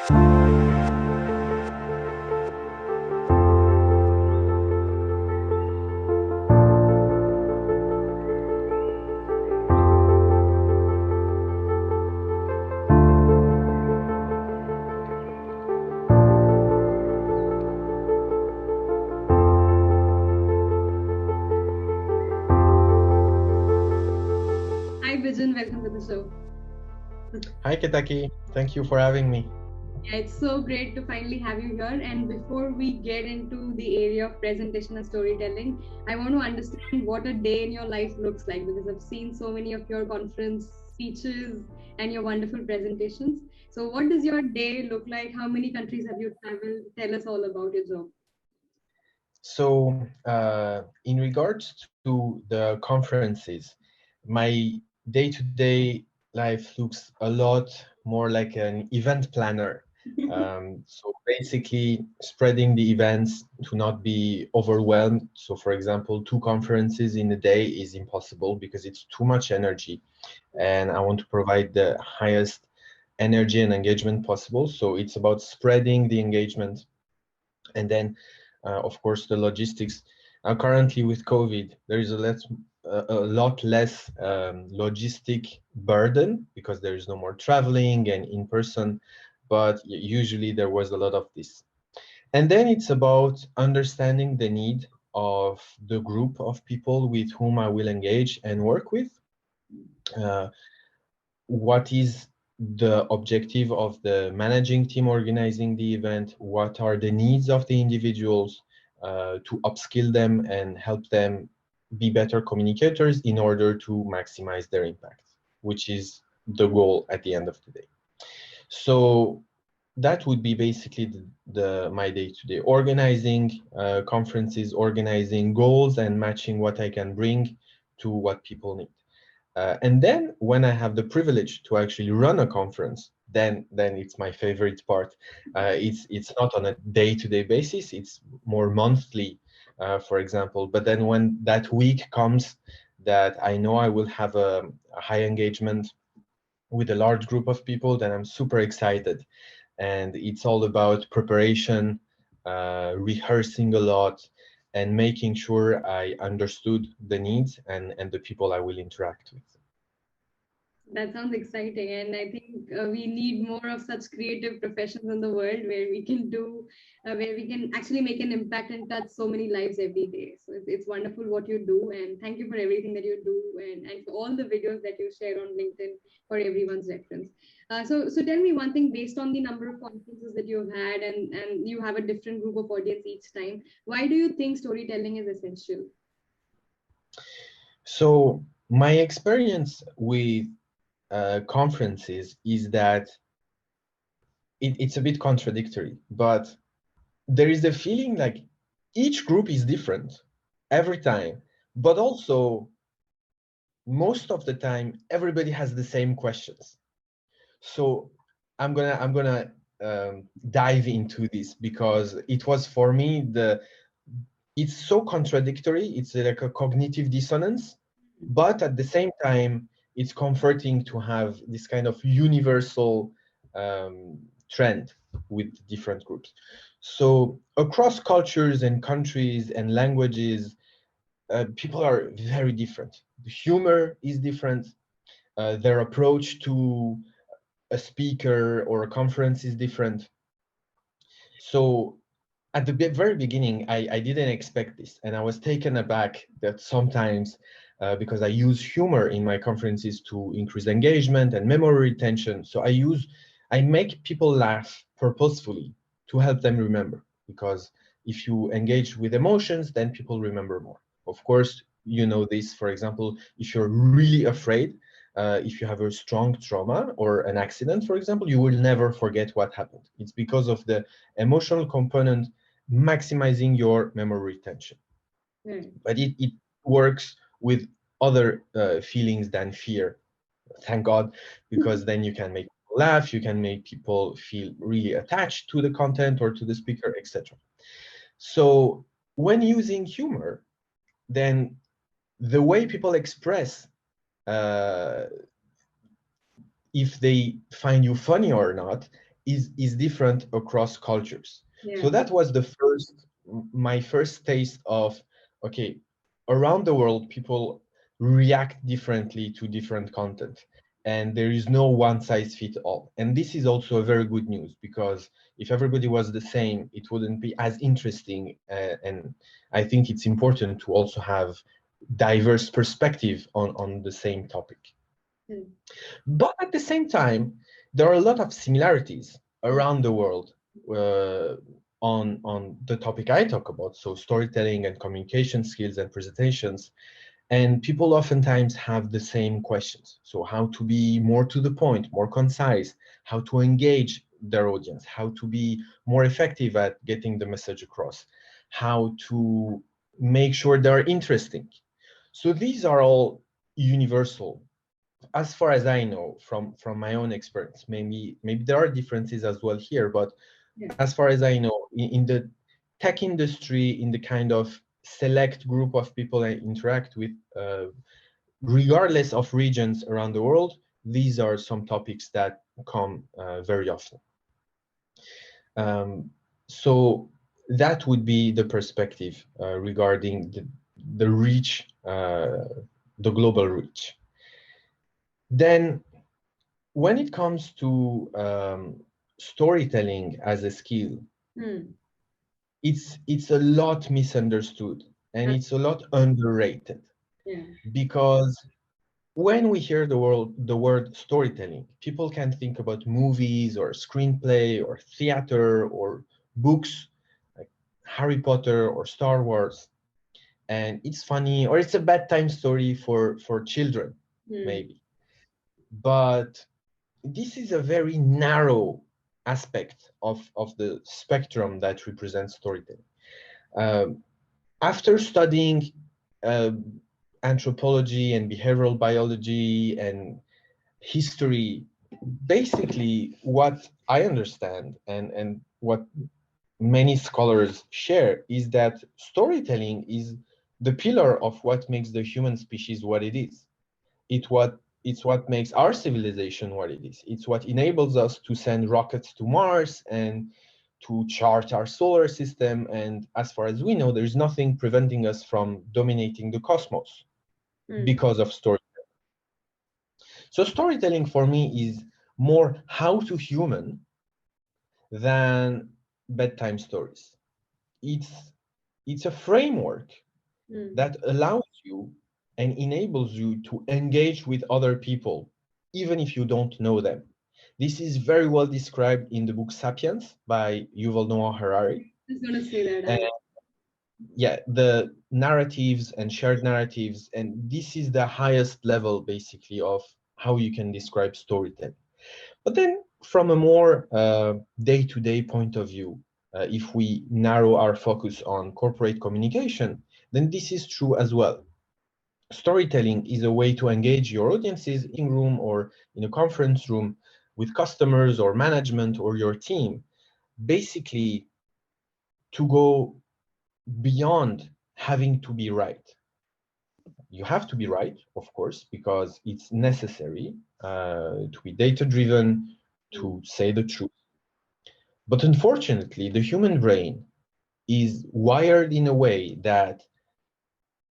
Hi Bijan, welcome to the show. Hi Ketaki, thank you for having me. Yeah, it's so great to finally have you here. And before we get into the area of presentation and storytelling, I want to understand what a day in your life looks like, because I've seen so many of your conference speeches and your wonderful presentations. So, what does your day look like? How many countries have you traveled? Tell us all about your job. So, in regards to the conferences, my day-to-day life looks a lot more like an event planner. So basically spreading the events to not be overwhelmed. So for example, 2 conferences in a day is impossible because it's too much energy, and I want to provide the highest energy and engagement possible. So it's about spreading the engagement, and then of course the logistics. Currently with COVID, there is a lot less logistic burden because there is no more traveling and in person, but usually there was a lot of this. And then it's about understanding the need of the group of people with whom I will engage and work with. uh, what is the objective of the managing team organizing the event, what are the needs of the individuals, to upskill them and help them be better communicators in order to maximize their impact, which is the goal at the end of the day. So that would be basically my day-to-day organizing conferences, organizing goals, and matching what I can bring to what people need. And then when I have the privilege to actually run a conference, then it's my favorite part. It's not on a day-to-day basis; it's more monthly, for example. But then when that week comes, that I know I will have a high engagement with a large group of people, then I'm super excited. And it's all about preparation, rehearsing a lot, and making sure I understood the needs and the people I will interact with. That sounds exciting, and I think we need more of such creative professions in the world where we can where we can actually make an impact and touch so many lives every day. So it's wonderful what you do, and thank you for everything that you do, and for all the videos that you share on LinkedIn for everyone's reference. So tell me one thing, based on the number of conferences that you've had, and you have a different group of audience each time. Why do you think storytelling is essential? So my experience with conferences is that it's a bit contradictory, but there is a feeling like each group is different every time, but also most of the time everybody has the same questions. So I'm gonna dive into this because it was for me it's so contradictory. It's like a cognitive dissonance, but at the same time, it's comforting to have this kind of universal um, trend with different groups. So across cultures and countries and languages, people are very different. The humor is different. Their approach to a speaker or a conference is different. So at the very beginning, I didn't expect this, and I was taken aback that sometimes, because I use humor in my conferences to increase engagement and memory retention. So I make people laugh purposefully to help them remember, because if you engage with emotions, then people remember more. Of course, you know this, for example, if you're really afraid, if you have a strong trauma or an accident, for example, you will never forget what happened. It's because of the emotional component maximizing your memory retention. Right. But it works with other feelings than fear, thank God, because then you can make people laugh, you can make people feel really attached to the content or to the speaker, etc. So when using humor, then the way people express uh, if they find you funny or not is different across cultures. Yeah. So that was my first taste of, okay, around the world, people react differently to different content, and there is no one size fit all. And this is also a very good news, because if everybody was the same, it wouldn't be as interesting. And I think it's important to also have diverse perspective on the same topic. Mm. But at the same time, there are a lot of similarities Mm. around the world uh, on the topic I talk about, so storytelling and communication skills and presentations. And people oftentimes have the same questions. So how to be more to the point, more concise, how to engage their audience, how to be more effective at getting the message across, how to make sure they're interesting. So these are all universal as far as I know from my own experience. Maybe there are differences as well here, but Yeah. as far as I know, in the tech industry, in the kind of select group of people I interact with, regardless of regions around the world, these are some topics that come very often. So that would be the perspective regarding the reach, the global reach. Then when it comes to storytelling as a skill, Mm. it's a lot misunderstood and it's a lot underrated, Yeah. because when we hear the word storytelling, people can think about movies or screenplay or theater or books like Harry Potter or Star Wars, and it's funny, or it's a bedtime story for children, Mm. maybe. But this is a very narrow aspect of the spectrum that represents storytelling. Um, After studying uh, anthropology and behavioral biology and history, basically what I understand and what many scholars share is that storytelling is the pillar of what makes the human species what it is. It's what makes our civilization what it is. It's what enables us to send rockets to Mars and to chart our solar system. And as far as we know, there's nothing preventing us from dominating the cosmos Mm. because of story. So storytelling for me is more how to human than bedtime stories. It's it's a framework Mm. that allows you and enables you to engage with other people, even if you don't know them. This is very well described in the book Sapiens by Yuval Noah Harari. I was gonna say that. And yeah, the narratives and shared narratives, and this is the highest level basically of how you can describe storytelling. But then from a more day-to-day point of view, if we narrow our focus on corporate communication, then this is true as well. Storytelling is a way to engage your audiences in a room or in a conference room with customers or management or your team, basically to go beyond having to be right. You have to be right, of course, because it's necessary to be data driven, Mm. to say the truth. But unfortunately, the human brain is wired in a way that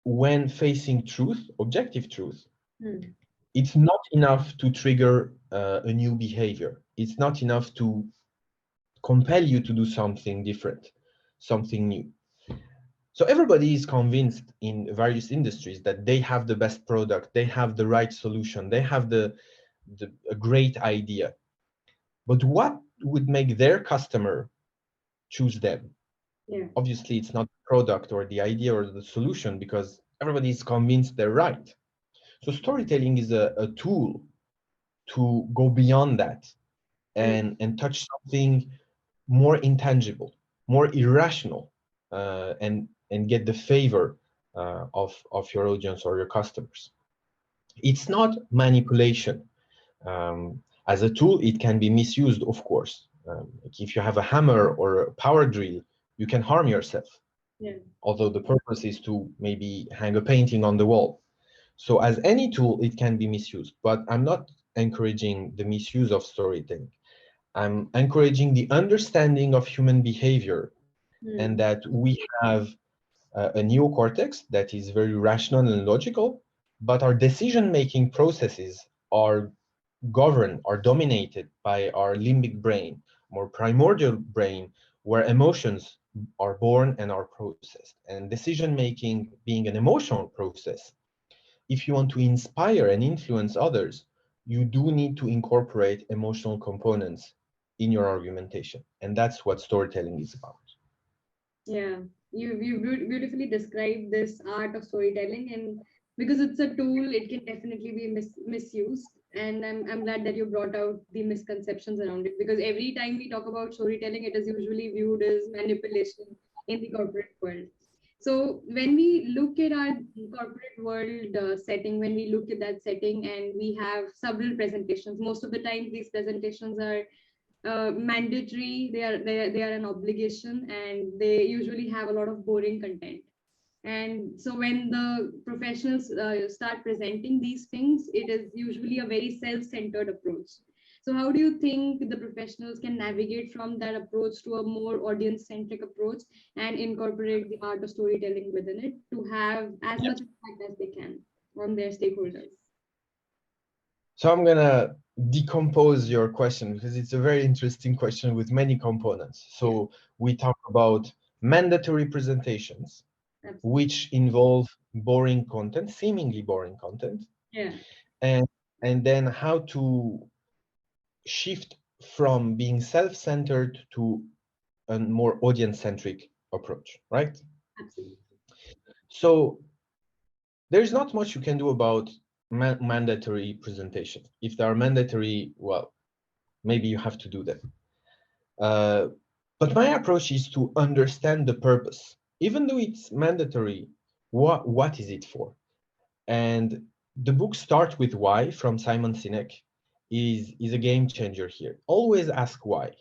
when facing truth, objective truth, Mm. it's not enough to trigger a new behavior. It's not enough to compel you to do something different, something new. So everybody is convinced in various industries that they have the best product, they have the right solution, they have a great idea. But what would make their customer choose them? Yeah. Obviously, it's not the product or the idea or the solution, because everybody is convinced they're right. So storytelling is a tool to go beyond that Mm. and touch something more intangible, more irrational, and get the favor of your audience or your customers. It's not manipulation. As a tool, it can be misused, of course. Like if you have a hammer or a power drill, you can harm yourself, Yeah. although the purpose is to maybe hang a painting on the wall. So as any tool, it can be misused, but I'm not encouraging the misuse of storytelling. I'm encouraging the understanding of human behavior, and Hmm. that we have a neocortex that is very rational and logical, but our decision-making processes are governed, are dominated by our limbic brain, more primordial brain, where emotions are born and are processed. And decision-making being an emotional process, if you want to inspire and influence others, you do need to incorporate emotional components in your argumentation. And that's what storytelling is about. Yeah, you beautifully described this art of storytelling, and because it's a tool, it can definitely be misused. And I'm glad that you brought out the misconceptions around it, because every time we talk about storytelling, it is usually viewed as manipulation in the corporate world. So when we look at our corporate world setting, when we look at that setting, and we have several presentations, most of the time these presentations are mandatory. They are an obligation, and they usually have a lot of boring content. And so when the professionals start presenting these things, it is usually a very self-centered approach. So how do you think the professionals can navigate from that approach to a more audience-centric approach and incorporate the art of storytelling within it to have as much impact as they can on their stakeholders? So I'm gonna decompose your question because it's a very interesting question with many components. Yeah, So we talk about mandatory presentations, absolutely. which involve boring content, seemingly boring content, Yeah, and then how to shift from being self-centered to a more audience-centric approach, right? absolutely. So there's not much you can do about mandatory presentations. If they are mandatory, well, maybe you have to do them. Uh, but my approach is to understand the purpose. Even though it's mandatory, what is it for? And the book Start with Why from Simon Sinek is a game changer here. Always ask why.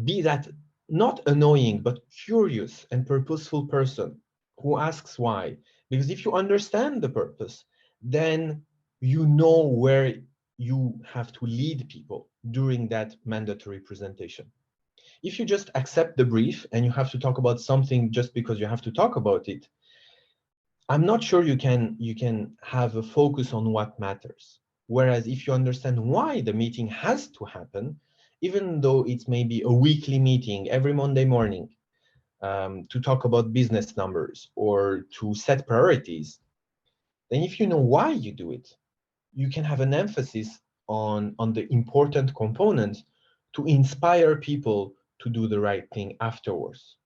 Be that not annoying, but curious and purposeful person who asks why. Because if you understand the purpose, then you know where you have to lead people during that mandatory presentation. If you just accept the brief and you have to talk about something just because you have to talk about it, I'm not sure you can have a focus on what matters. Whereas if you understand why the meeting has to happen, even though it's maybe a weekly meeting every Monday morning, to talk about business numbers or to set priorities, then if you know why you do it, you can have an emphasis on the important components to inspire people to do the right thing afterwards.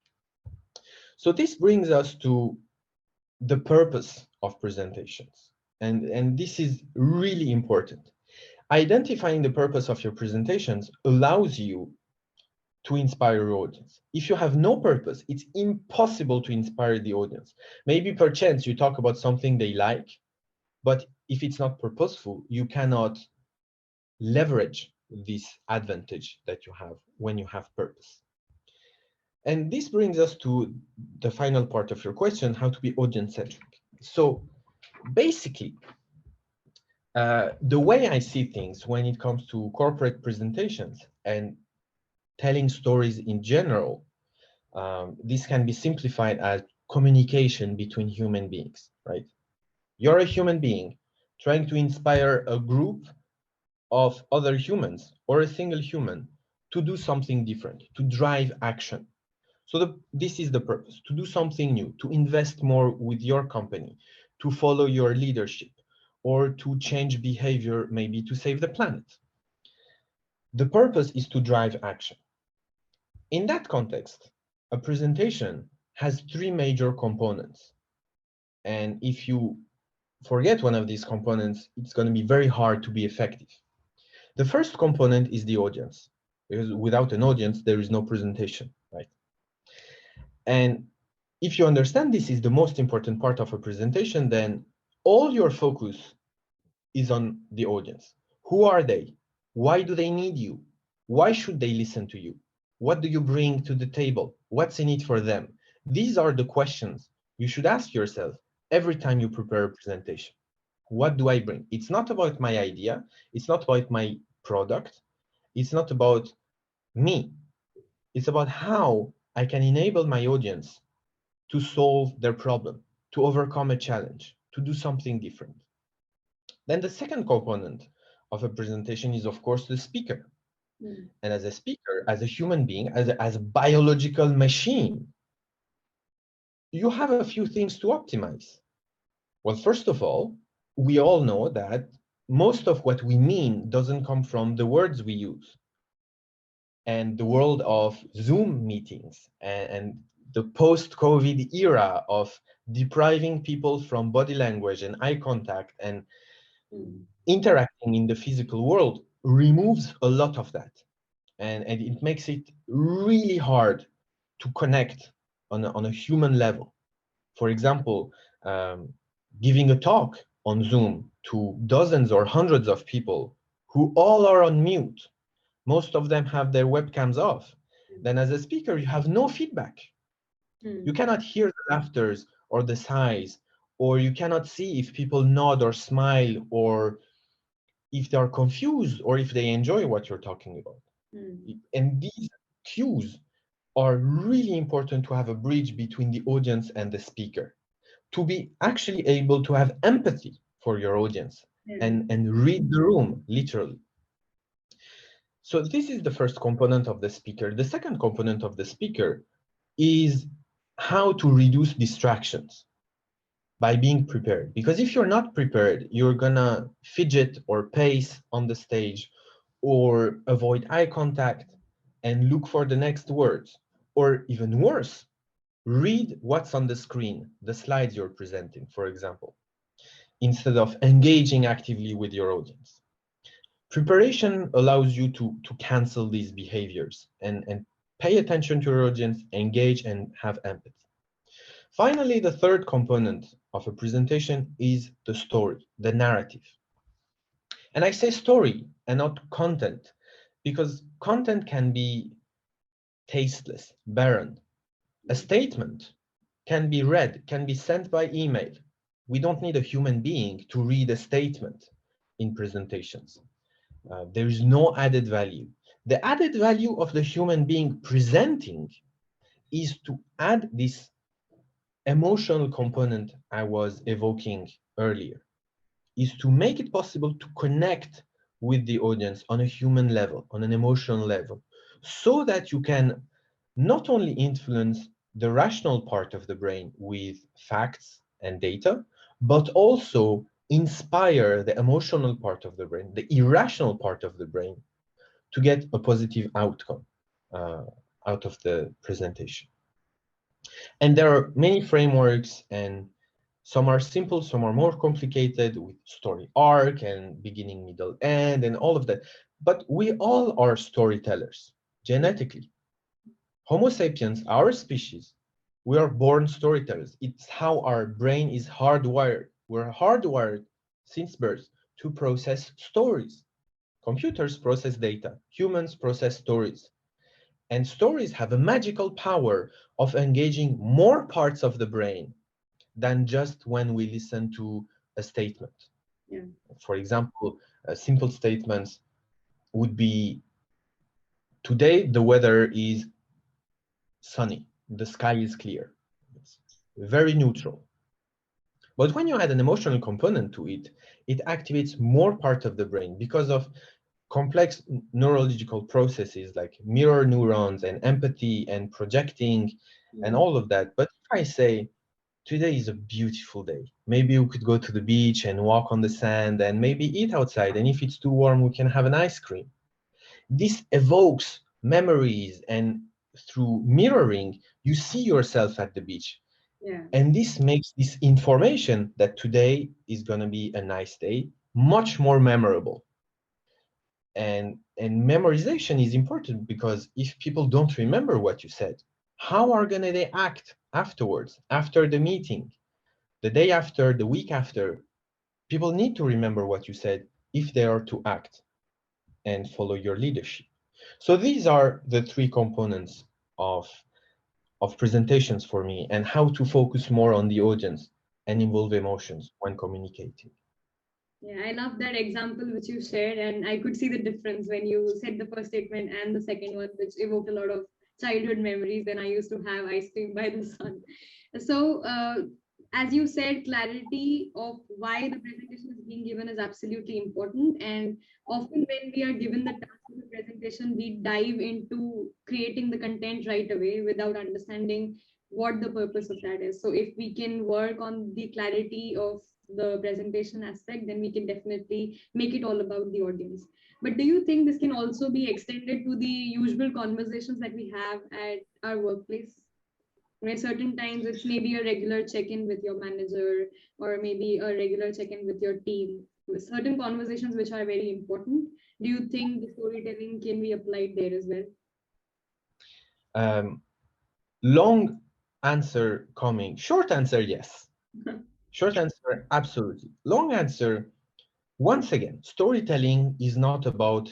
So this brings us to the purpose of presentations. And this is really important. Identifying the purpose of your presentations allows you to inspire your audience. If you have no purpose, it's impossible to inspire the audience. Maybe perchance you talk about something they like, but if it's not purposeful, you cannot leverage this advantage that you have when you have purpose. And this brings us to the final part of your question, how to be audience-centric. So basically, the way I see things when it comes to corporate presentations and telling stories in general, this can be simplified as communication between human beings, right? You're a human being trying to inspire a group of other humans or a single human to do something different, to drive action. So this is the purpose, to do something new, to invest more with your company, to follow your leadership, or to change behavior, maybe to save the planet. The purpose is to drive action. In that context, a presentation has three major components. And if you forget one of these components, it's going to be very hard to be effective. The first component is the audience, because without an audience, there is no presentation, right? And if you understand this is the most important part of a presentation, then all your focus is on the audience. Who are they? Why do they need you? Why should they listen to you? What do you bring to the table? What's in it for them? These are the questions you should ask yourself every time you prepare a presentation. What do I bring? It's not about my idea. It's not about my product. It's not about me. It's about how I can enable my audience to solve their problem, to overcome a challenge, to do something different. Then the second component of a presentation is, of course, the speaker. And as a speaker, as a human being, as a biological machine, you have a few things to optimize. Well, first of all, we all know that most of what we mean doesn't come from the words we use. And the world of Zoom meetings and the post-COVID era of depriving people from body language and eye contact and interacting in the physical world removes a lot of that. And it makes it really hard to connect on a human level. For example, giving a talk on Zoom to dozens or hundreds of people who all are on mute, most of them have their webcams off, then as a speaker, you have no feedback. You cannot hear the laughters or the sighs, or you cannot see if people nod or smile, or if they are confused, or if they enjoy what you're talking about. And these cues are really important to have a bridge between the audience and the speaker, to be actually able to have empathy for your audience and read the room, literally. So this is the first component of the speaker. The second component of the speaker is how to reduce distractions by being prepared. Because if you're not prepared, you're gonna fidget or pace on the stage or avoid eye contact and look for the next words. Or even worse, read what's on the screen, the slides you're presenting, for example, instead of engaging actively with your audience. Preparation allows you to cancel these behaviors and pay attention to your audience, engage, and have empathy. Finally, the third component of a presentation is the story, the narrative. And I say story and not content, because content can be tasteless, barren. A statement can be read, can be sent by email. We don't need a human being to read a statement in presentations. There is no added value. The added value of the human being presenting is to add this emotional component I was evoking earlier, is to make it possible to connect with the audience on a human level, on an emotional level, so that you can not only influence the rational part of the brain with facts and data, but also inspire the emotional part of the brain, the irrational part of the brain, to get a positive outcome out of the presentation. And there are many frameworks, and some are simple, some are more complicated, with story arc and beginning, middle, end, and all of that. But we all are storytellers, genetically. Homo sapiens, our species, we are born storytellers. It's how our brain is hardwired. We're hardwired since birth to process stories. Computers process data, humans process stories. And stories have a magical power of engaging more parts of the brain than just when we listen to a statement. For example, simple statements would be, today the weather is sunny, the sky is clear. It's very neutral. But when you add an emotional component to it, it activates more part of the brain because of complex neurological processes like mirror neurons and empathy and projecting and all of that. But if I say, today is a beautiful day, maybe we could go to the beach and walk on the sand and maybe eat outside, and if it's too warm, we can have an ice cream. This evokes memories, and through mirroring, you see yourself at the beach. And this makes this information that today is going to be a nice day much more memorable. And memorization is important, because if people don't remember what you said, how are going to they act afterwards, after the meeting, the day after, the week after? People need to remember what you said if they are to act and follow your leadership. So these are the three components of presentations for me, and how to focus more on the audience and involve emotions when communicating. Yeah, I love that example which you shared, and I could see the difference when you said the first statement and the second one, which evoked a lot of childhood memories when I used to have ice cream by the sun. So, as you said, clarity of why the presentation is being given is absolutely important. And often, when we are given the task of the presentation, we dive into creating the content right away without understanding what the purpose of that is. So, if we can work on the clarity of the presentation aspect, then we can definitely make it all about the audience. But do you think this can also be extended to the usual conversations that we have at our workplace? Where certain times it's maybe a regular check-in with your manager, or maybe a regular check-in with your team. With certain conversations which are very important. Do you think the storytelling can be applied there as well? Long answer coming. Short answer, yes. Short answer, absolutely. Long answer, once again, storytelling is not about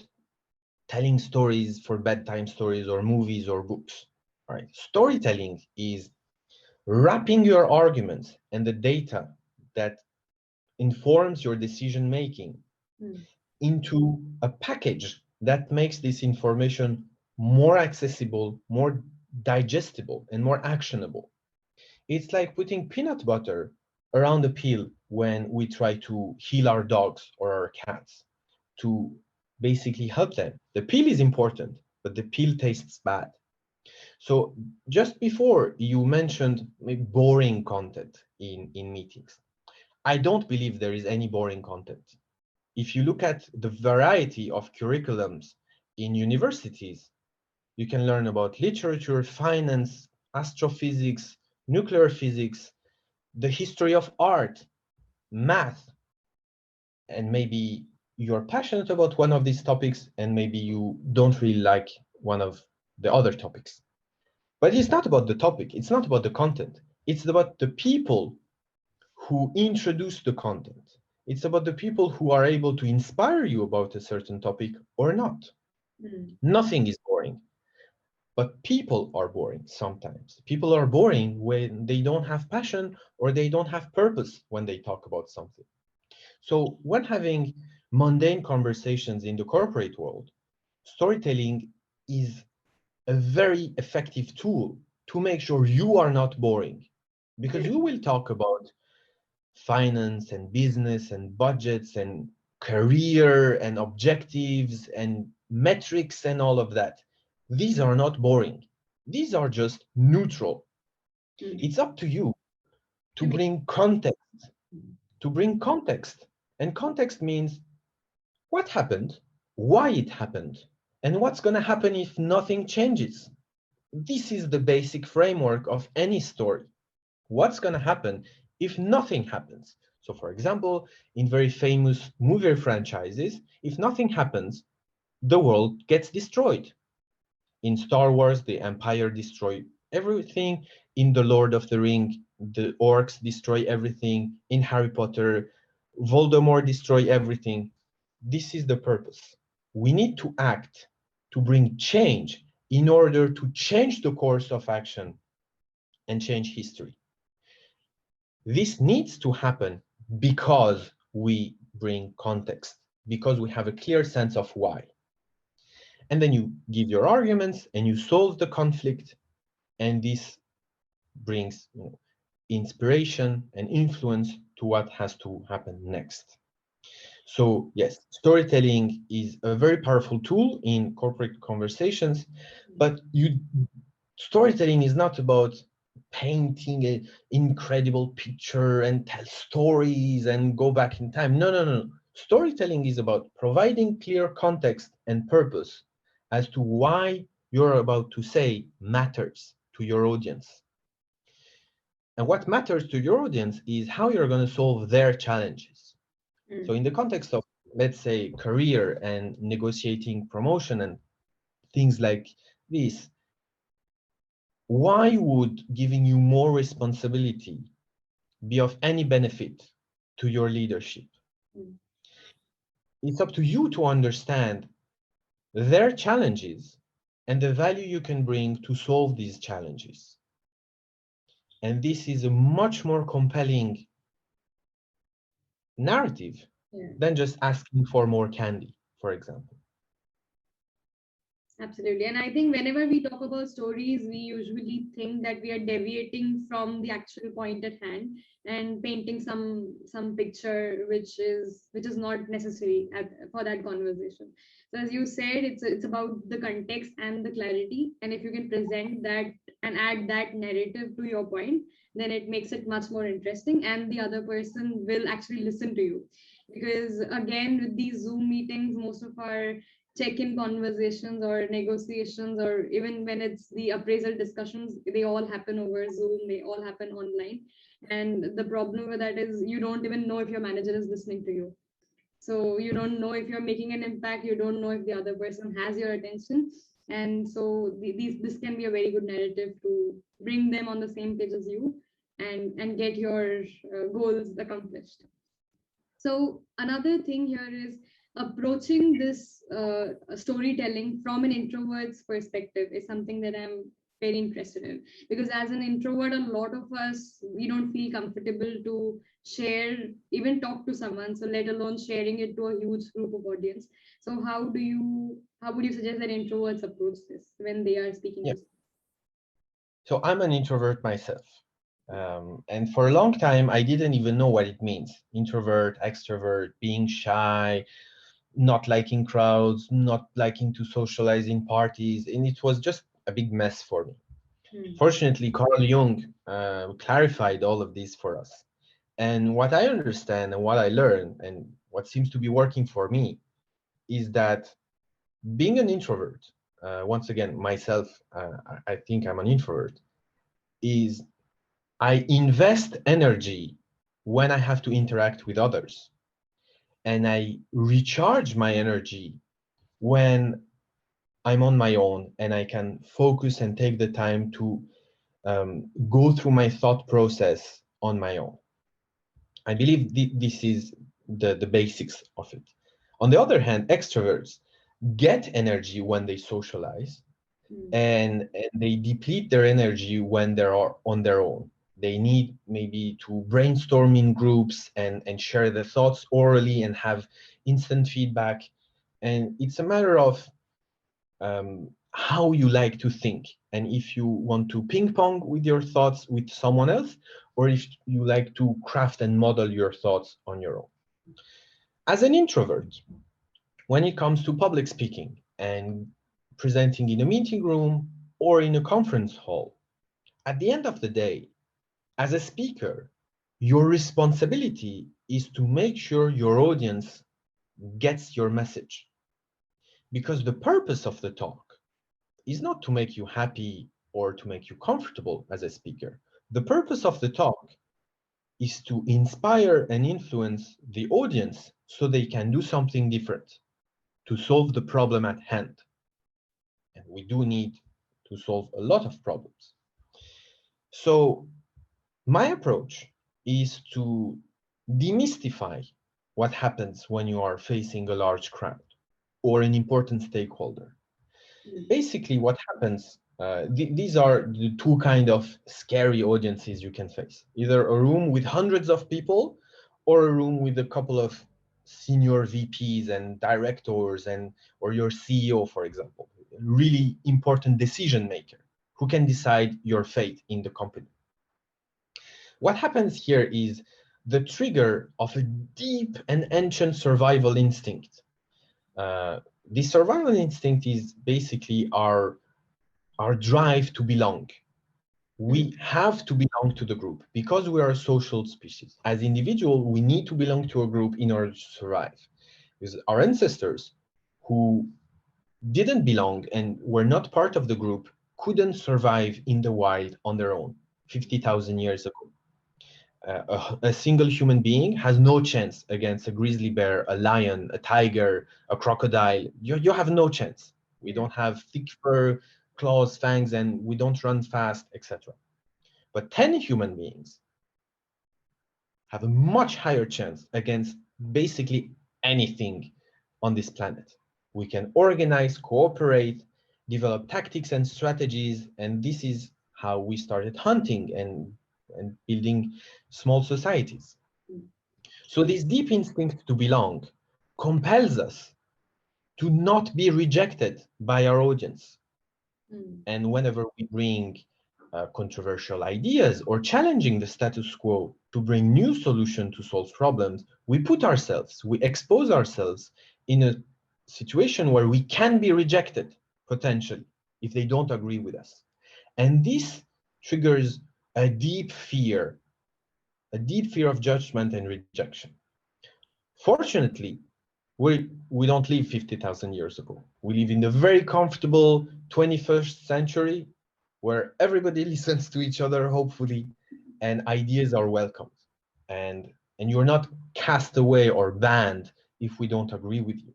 telling stories for bedtime stories or movies or books. All right. Storytelling is wrapping your arguments and the data that informs your decision making into a package that makes this information more accessible, more digestible, and more actionable. It's like putting peanut butter around a pill when we try to heal our dogs or our cats to basically help them. The pill is important, but the pill tastes bad. So just before you mentioned maybe boring content in meetings. I don't believe there is any boring content. If you look at the variety of curriculums in universities, you can learn about literature, finance, astrophysics, nuclear physics, the history of art, math, and maybe you're passionate about one of these topics and maybe you don't really like one of the other topics. But it's not about the topic, it's not about the content. It's about the people who introduce the content. It's about the people who are able to inspire you about a certain topic or not. Nothing is boring, but people are boring sometimes. People are boring when they don't have passion or they don't have purpose when they talk about something. So when having mundane conversations in the corporate world, storytelling is a very effective tool to make sure you are not boring, because you will talk about finance and business and budgets and career and objectives and metrics and all of that. These are not boring. These are just neutral. It's up to you to bring context, to bring context. And context means what happened, why it happened, and what's going to happen if nothing changes. This is the basic framework of any story. What's going to happen if nothing happens? So, for example, in very famous movie franchises, if nothing happens, the world gets destroyed. In Star Wars, the Empire destroy everything. In The Lord of the Ring, the orcs destroy everything. In Harry Potter, Voldemort destroy everything. This is the purpose. We need to act to bring change in order to change the course of action and change history. This needs to happen because we bring context, because we have a clear sense of why. And then you give your arguments and you solve the conflict, and this brings inspiration and influence to what has to happen next. So yes, storytelling is a very powerful tool in corporate conversations, but storytelling is not about painting an incredible picture and tell stories and go back in time. No, no, no. Storytelling is about providing clear context and purpose as to why you're about to say matters to your audience. And what matters to your audience is how you're going to solve their challenges. So in the context of, let's say, career and negotiating promotion and things like this, why would giving you more responsibility be of any benefit to your leadership? It's up to you to understand their challenges and the value you can bring to solve these challenges. And this is a much more compelling narrative Yeah. than just asking for more candy, for example. Absolutely. And I think whenever we talk about stories, we usually think that we are deviating from the actual point at hand and painting some picture which is not necessary for that conversation. So as you said, it's about the context and the clarity. And if you can present that and add that narrative to your point, then it makes it much more interesting and the other person will actually listen to you. Because again, with these Zoom meetings, most of our check-in conversations or negotiations, or even when it's the appraisal discussions, they all happen over Zoom, they all happen online. And the problem with that is you don't even know if your manager is listening to you. So you don't know if you're making an impact, you don't know if the other person has your attention. And so this can be a very good narrative to bring them on the same page as you and get your goals accomplished. So another thing here is approaching this storytelling from an introvert's perspective is something that I'm very interested in, because as an introvert, a lot of us, we don't feel comfortable to share, even talk to someone, so let alone sharing it to a huge group of audience. So how would you suggest that introverts approach this when they are speaking Yeah. to? So I'm an introvert myself. And for a long time, I didn't even know what it means. Introvert, extrovert, being shy, not liking crowds, not liking to socialize in parties. And it was just a big mess for me. Hmm. Fortunately, Carl Jung clarified all of this for us. And what I understand and what I learned and what seems to be working for me is that being an introvert, once again, myself, I think I'm an introvert, is I invest energy when I have to interact with others. And I recharge my energy when I'm on my own and I can focus and take the time to go through my thought process on my own. I believe this is the basics of it. On the other hand, extroverts get energy when they socialize, Hmm. and they deplete their energy when they are on their own. They need maybe to brainstorm in groups and share their thoughts orally and have instant feedback. And it's a matter of how you like to think, and if you want to ping pong with your thoughts with someone else, or if you like to craft and model your thoughts on your own. As an introvert, when it comes to public speaking and presenting in a meeting room or in a conference hall, at the end of the day, as a speaker, your responsibility is to make sure your audience gets your message. Because the purpose of the talk is not to make you happy or to make you comfortable as a speaker. The purpose of the talk is to inspire and influence the audience so they can do something different to solve the problem at hand. And we do need to solve a lot of problems. So my approach is to demystify what happens when you are facing a large crowd or an important stakeholder. Hmm. Basically, what happens, these are the two kind of scary audiences you can face. Either a room with hundreds of people or a room with a couple of senior VPs and directors and or your CEO, for example, really important decision maker who can decide your fate in the company. What happens here is the trigger of a deep and ancient survival instinct. Uh, the survival instinct is basically our drive to belong. Hmm. We have to belong to the group because we are a social species. As individual, we need to belong to a group in order to survive. Because our ancestors who didn't belong and were not part of the group couldn't survive in the wild on their own 50,000 years ago. A single human being has no chance against a grizzly bear, a lion, a tiger, a crocodile. You have no chance. We Yeah. don't have thick fur, claws, fangs, and we don't run fast, etc. But 10 human beings have a much higher chance against basically anything on this planet. We can organize, cooperate, develop tactics and strategies, and this is how we started hunting and building small societies. So this deep instinct to belong compels us to not be rejected by our audience. And whenever we bring controversial ideas or challenging the status quo to bring new solutions to solve problems, we put ourselves, we expose ourselves in a situation where we can be rejected potentially if they don't agree with us. And this triggers a deep fear of judgment and rejection. Fortunately, we don't live 50,000 years ago. We live in the very comfortable 21st century where everybody listens to each other, hopefully, and ideas are welcomed. And you're not cast away or banned if we don't agree with you.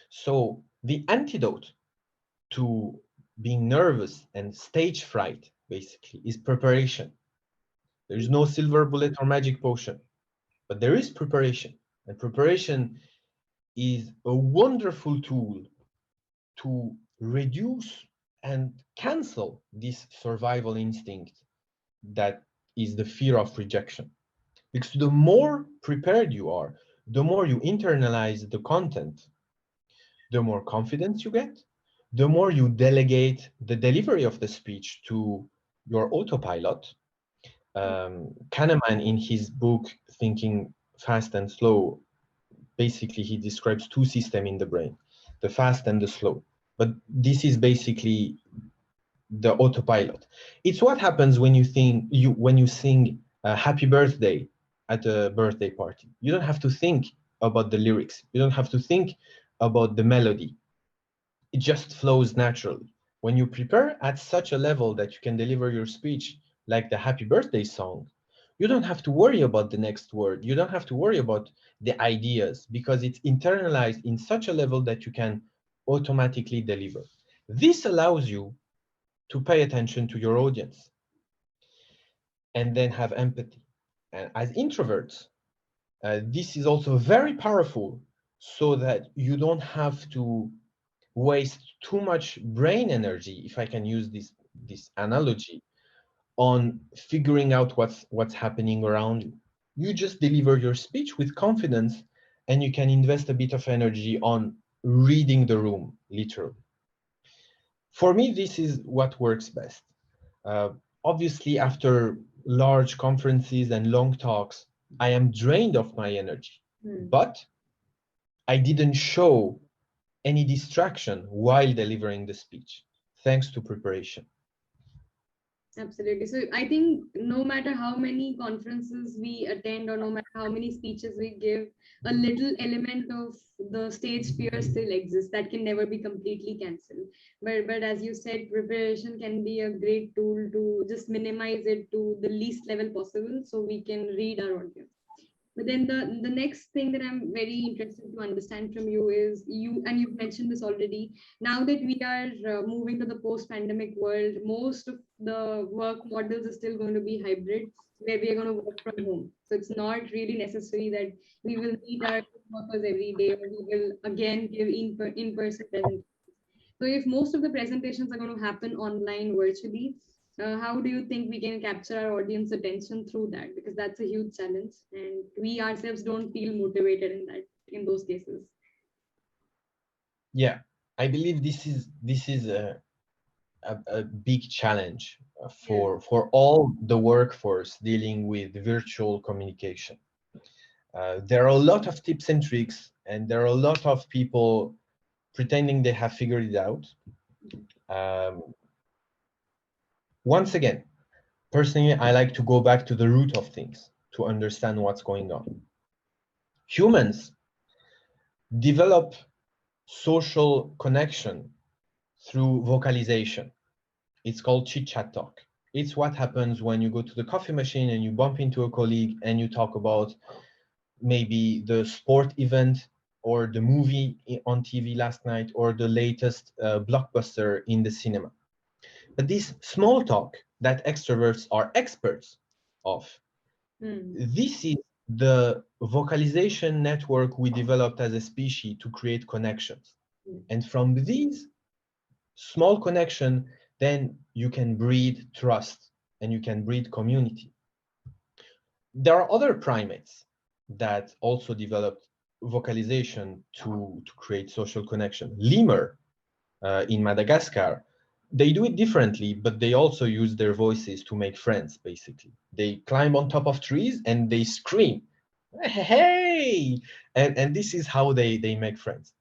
So the antidote to being nervous and stage fright, basically, is preparation. There is no silver bullet or magic potion, but there is preparation. And preparation is a wonderful tool to reduce and cancel this survival instinct that is the fear of rejection. Because the more prepared you are, the more you internalize the content, the more confidence you get, the more you delegate the delivery of the speech to your autopilot. Kahneman, in his book Thinking Fast and Slow, basically he describes two systems in the brain, the fast and the slow. But this is basically the autopilot. It's what happens when you sing happy birthday at a birthday party. You don't have to think about the lyrics. You don't have to think about the melody. It just flows naturally. When you prepare at such a level that you can deliver your speech like the happy birthday song, you don't have to worry about the next word. You don't have to worry about the ideas because it's internalized in such a level that you can automatically deliver. This allows you to pay attention to your audience and then have empathy. And as introverts, this is also very powerful so that you don't have to waste too much brain energy, if I can use this analogy, on figuring out what's happening around you. You just deliver your speech with confidence and you can invest a bit of energy on reading the room, literally. For me, this is what works best. Obviously, after large conferences and long talks, I am drained of my energy, but I didn't show any distraction while delivering the speech, thanks to preparation. Absolutely. So I think no matter how many conferences we attend or no matter how many speeches we give, a little element of the stage fear still exists that can never be completely cancelled. But as you said, preparation can be a great tool to just minimize it to the least level possible so we can read our audience. But then the next thing that I'm very interested to understand from you is and you've mentioned this already. Now that we are moving to the post-pandemic world, most of the work models are still going to be hybrid, where we are going to work from home. So it's not really necessary that we will meet our workers every day, or we will again give in-person presentations. So if most of the presentations are going to happen online virtually, how do you think we can capture our audience attention through that? Because that's a huge challenge, and we ourselves don't feel motivated in those cases. Yeah, I believe this is a big challenge for all the workforce dealing with virtual communication. There are a lot of tips and tricks, and there are a lot of people pretending they have figured it out. Once again, personally, I like to go back to the root of things to understand what's going on. Humans develop social connection through vocalization. It's called chit-chat talk. It's what happens when you go to the coffee machine and you bump into a colleague and you talk about maybe the sport event or the movie on TV last night or the latest blockbuster in the cinema. But this small talk that extroverts are experts of, this is the vocalization network we developed as a species to create connections. And from these small connection, then you can breed trust and you can breed community. There are other primates that also developed vocalization to create social connection. Lemur in Madagascar, they do it differently, but they also use their voices to make friends, basically. They climb on top of trees and they scream, hey! And this is how they make friends.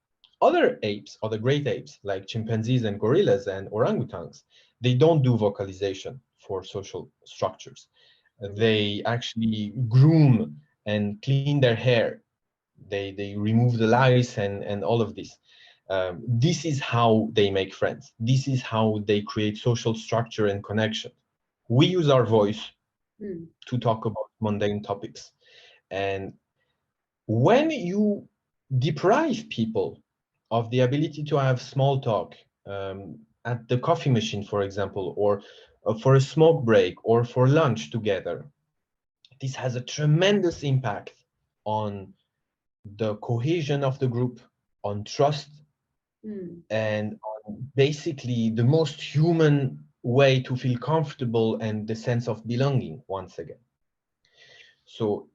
Other apes, other great apes, like chimpanzees and gorillas and orangutans, they don't do vocalization for social structures. They actually groom and clean their hair. They remove the lice and all of this. This is how they make friends. This is how they create social structure and connection. We use our voice to talk about mundane topics. And when you deprive people of the ability to have small talk at the coffee machine, for example, or for a smoke break or for lunch together, this has a tremendous impact on the cohesion of the group, on trust, and on basically the most human way to feel comfortable and the sense of belonging once again. So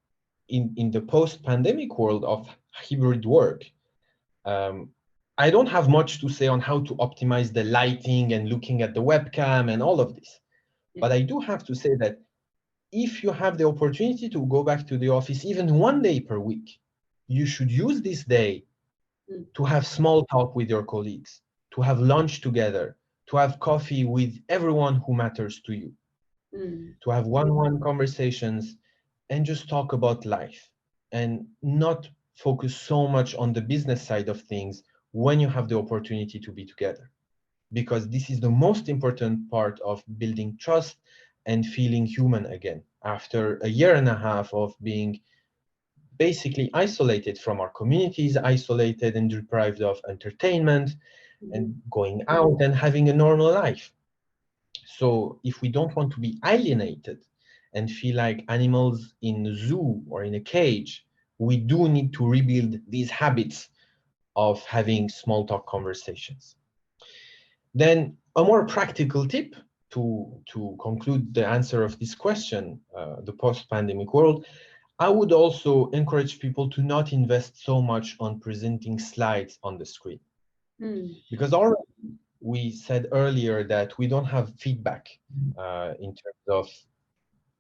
in the post-pandemic world of hybrid work, I don't have much to say on how to optimize the lighting and looking at the webcam and all of this. But I do have to say that if you have the opportunity to go back to the office even one day per week, you should use this day to have small talk with your colleagues, to have lunch together, to have coffee with everyone who matters to you, to have one-on-one conversations and just talk about life and not focus so much on the business side of things when you have the opportunity to be together. Because this is the most important part of building trust and feeling human again after a year and a half of being basically isolated from our communities, isolated and deprived of entertainment and going out and having a normal life. So if we don't want to be alienated and feel like animals in a zoo or in a cage, we do need to rebuild these habits of having small talk conversations. Then a more practical tip to conclude the answer of this question, the post-pandemic world, I would also encourage people to not invest so much on presenting slides on the screen. Because already we said earlier that we don't have feedback in terms of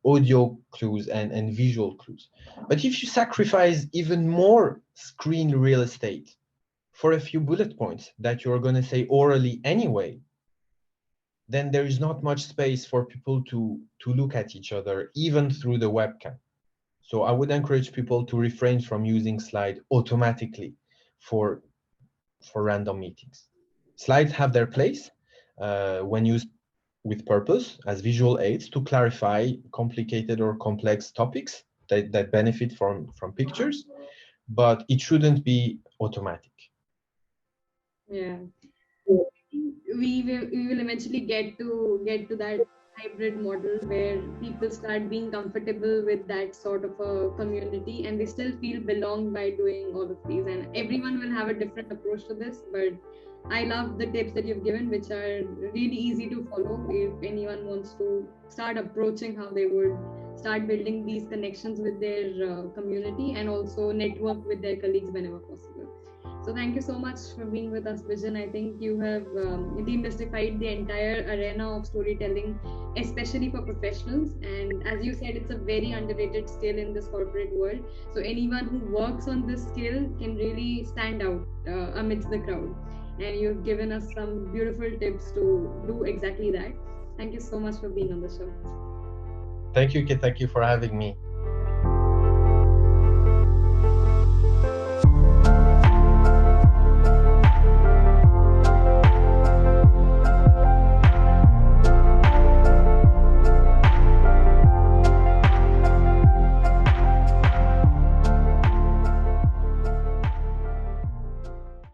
audio clues and visual clues. But if you sacrifice even more screen real estate for a few bullet points that you're going to say orally anyway, then there is not much space for people to look at each other, even through the webcam. So I would encourage people to refrain from using slides automatically for random meetings. Slides have their place when used with purpose as visual aids to clarify complicated or complex topics that benefit from pictures, but it shouldn't be automatic. Yeah. We will eventually get to that hybrid model where people start being comfortable with that sort of a community and they still feel belong by doing all of these, and everyone will have a different approach to this, but I love the tips that you've given, which are really easy to follow if anyone wants to start approaching how they would start building these connections with their community and also network with their colleagues whenever possible. So thank you so much for being with us, Bijan. I think you have demystified the entire arena of storytelling, especially for professionals. And as you said, it's a very underrated skill in this corporate world. So anyone who works on this skill can really stand out amidst the crowd. And you've given us some beautiful tips to do exactly that. Thank you so much for being on the show. Thank you, Ketaki, for having me.